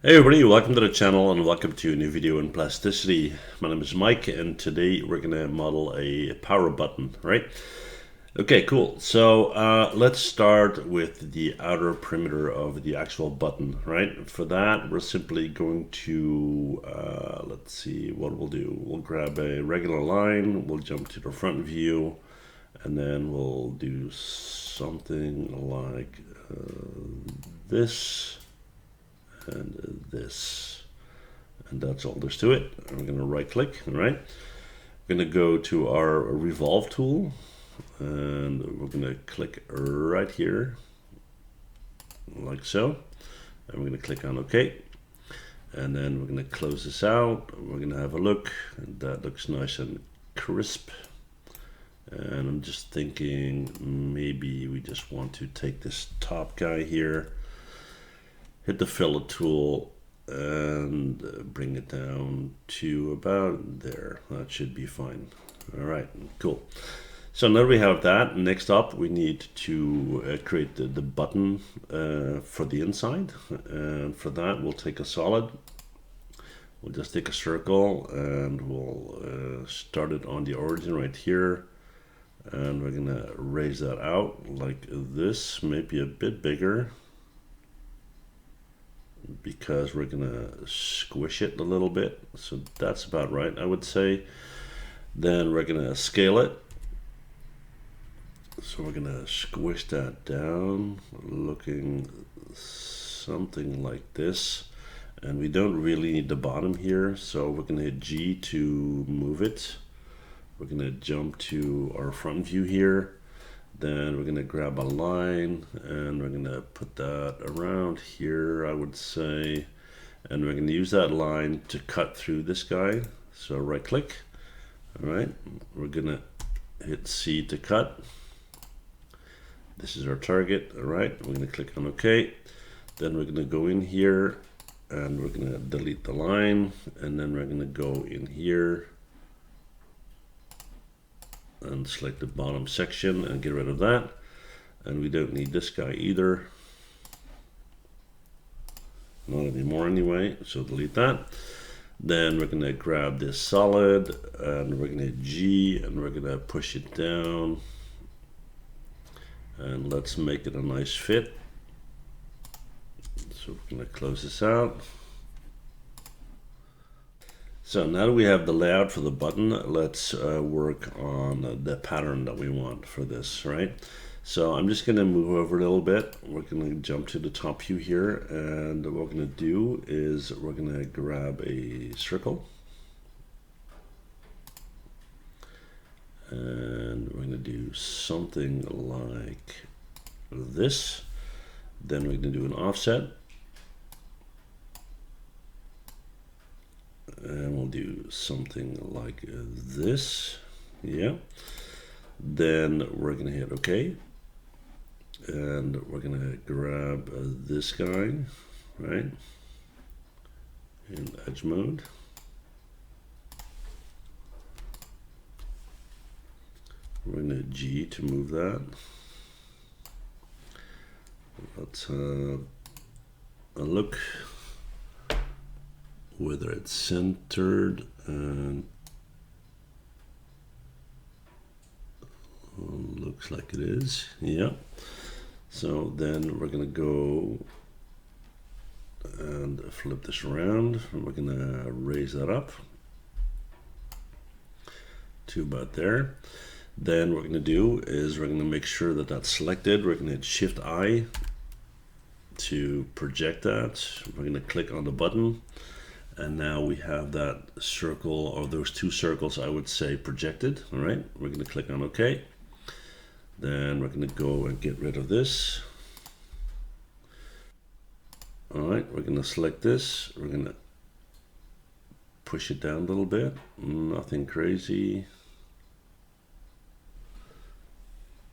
Hey everybody, welcome to the channel and welcome to a new video in Plasticity. My name is Mike and today we're going to model a power button, right? Okay, cool. So let's start with the outer perimeter of the actual button, right? For that, we're simply going to, let's see what we'll do. We'll grab a regular line, we'll jump to the front view, and then we'll do something like this. And this, and that's all there's to it. I'm going to right click, all right? We're going to go to our revolve tool and we're going to click right here like so, and we're going to click on OK, and then we're going to close this out. We're going to have a look, and that looks nice and crisp. And I'm just thinking maybe we just want to take this top guy here, hit the fillet tool and bring it down to about there. That should be fine. All right, cool. So now we have that. Next up, we need to create the button for the inside. And for that, we'll take a solid. We'll just take a circle and we'll start it on the origin right here. And we're gonna raise that out like this, maybe a bit bigger, because we're gonna squish it a little bit. So that's about right, I would say. Then we're gonna scale it. So we're gonna squish that down, looking something like this. And we don't really need the bottom here, so we're gonna hit G to move it. We're gonna jump to our front view here. Then we're going to grab a line and we're going to put that around here, I would say. And we're going to use that line to cut through this guy. So right click. All right. We're going to hit C to cut. This is our target. All right. We're going to click on OK. Then we're going to go in here and we're going to delete the line. And then we're going to go in here and select the bottom section and get rid of that. And we don't need this guy either, not anymore anyway, so delete that. Then we're going to grab this solid and we're going to hit G and we're going to push it down, and let's make it a nice fit. So we're going to close this out. So now that we have the layout for the button, let's work on the pattern that we want for this, right? So I'm just going to move over a little bit. We're going to jump to the top view here, and what we're going to do is we're going to grab a circle. And we're going to do something like this. Then we're going to do an offset. And we'll do something like this, yeah. Then we're gonna hit OK, and we're gonna grab this guy, right, in edge mode. We're gonna G to move that. Let's look whether it's centered, and looks like it is, yeah. So then we're gonna go and flip this around, and we're gonna raise that up to about there. Then what we're gonna do is we're gonna make sure that that's selected. We're gonna hit Shift I to project that. We're gonna click on the button. And now we have that circle, or those two circles, I would say, projected. All right, we're going to click on OK. Then we're going to go and get rid of this. All right, we're going to select this. We're going to push it down a little bit. Nothing crazy.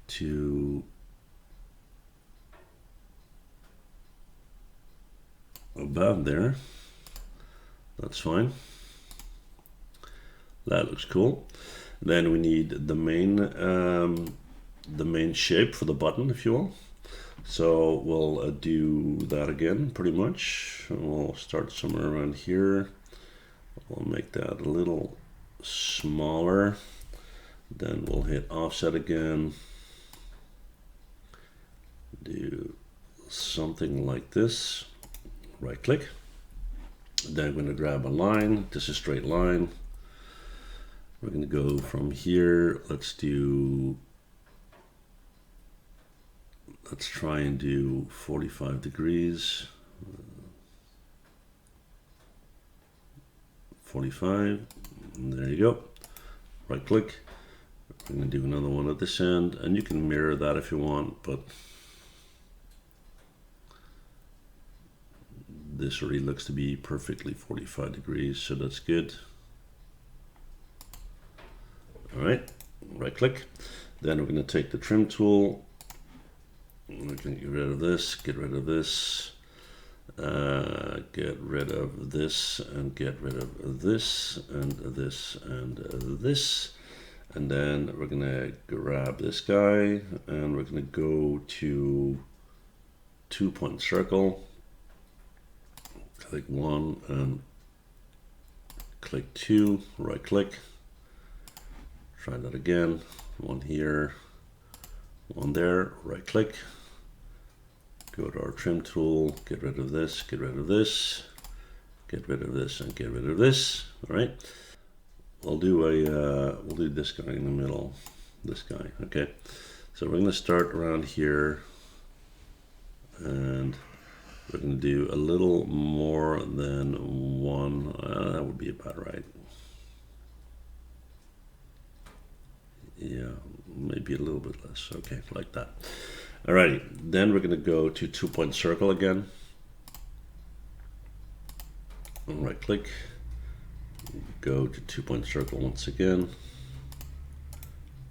To about there. That's fine. That looks cool. Then we need the main shape for the button, if you will. So we'll do that again, pretty much. We'll start somewhere around here. We'll make that a little smaller. Then we'll hit offset again. Do something like this. Right click. Then I'm going to grab a line. This is a straight line. We're going to go from here. Let's try and do 45 degrees. 45. And there you go. Right click. We're going to do another one at this end, and you can mirror that if you want, but this already looks to be perfectly 45 degrees, so that's good. All right, right click. Then we're going to take the trim tool. We're going to get rid of this, get rid of this, get rid of this, and get rid of this, and this, and this. And then we're going to grab this guy, and we're going to go to 2-point circle. Click 1 and click 2, right click. Try that again. 1 here, 1 there, right click. Go to our trim tool, get rid of this, get rid of this, get rid of this, and get rid of this. All right. We'll do this guy in the middle. This guy. Okay. So we're going to start around here, and we're going to do a little more than 1. That would be about right. Yeah, maybe a little bit less. Okay, like that. Alrighty, then we're going to go to 2-point circle again. And right click. Go to 2-point circle once again.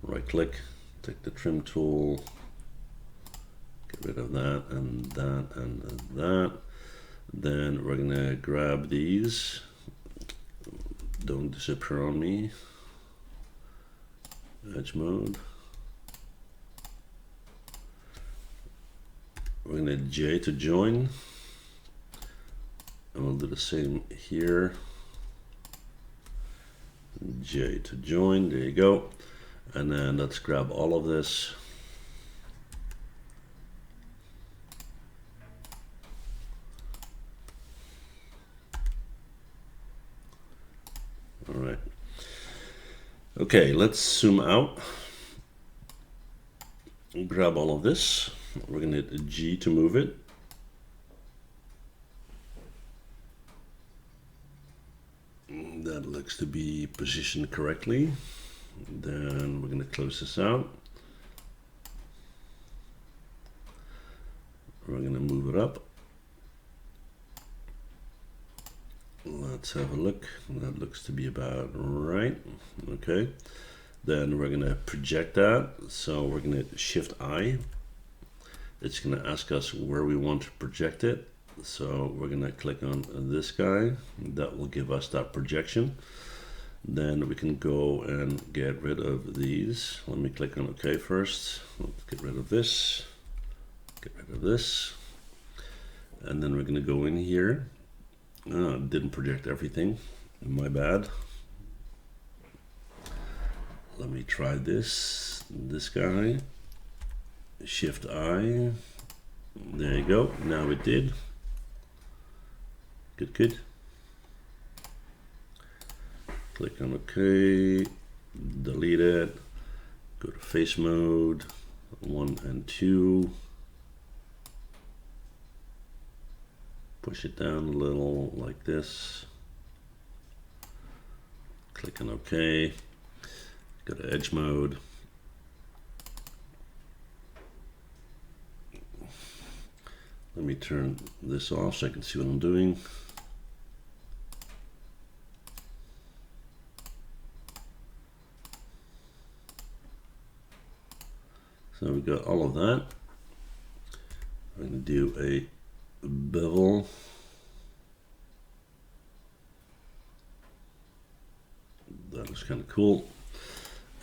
Right click. Take the trim tool. Get rid of that and that and that. Then we're going to grab these. Don't disappear on me. Edge mode. We're going to J to join. And we'll do the same here. J to join. There you go. And then let's grab all of this. All right. Okay, let's zoom out. Grab all of this. We're going to hit G to move it. That looks to be positioned correctly. Then we're going to close this out. We're going to move it up. Let's have a look. That looks to be about right. Okay. Then we're going to project that. So we're going to Shift I. It's going to ask us where we want to project it. So we're going to click on this guy. That will give us that projection. Then we can go and get rid of these. Let me click on OK first. Let's get rid of this. Get rid of this. And then we're going to go in here. Didn't project everything. My bad. Let me try this guy. Shift I. There you go. Now it did. Good, good. Click on OK. Delete it. Go to face mode. 1 and 2. Push it down a little like this. Click on OK. Go to edge mode. Let me turn this off so I can see what I'm doing. So we've got all of that. I'm going to do a bevel. That looks kind of cool.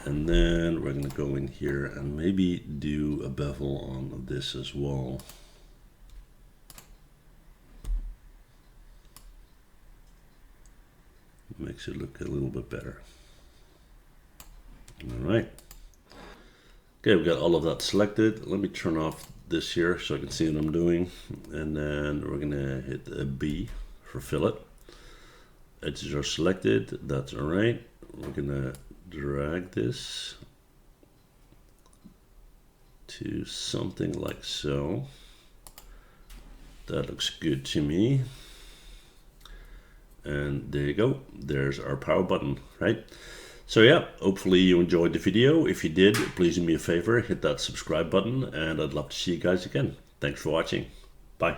And then we're going to go in here and maybe do a bevel on this as well. Makes it look a little bit better. All right. Okay, we've got all of that selected. Let me turn off this here so I can see what I'm doing. And then we're gonna hit a B for fillet. Edges are selected, that's all right. We're gonna drag this to something like so. That looks good to me. And there you go, there's our power button, right? So yeah, hopefully you enjoyed the video. If you did, please do me a favor, hit that subscribe button, and I'd love to see you guys again. Thanks for watching. Bye.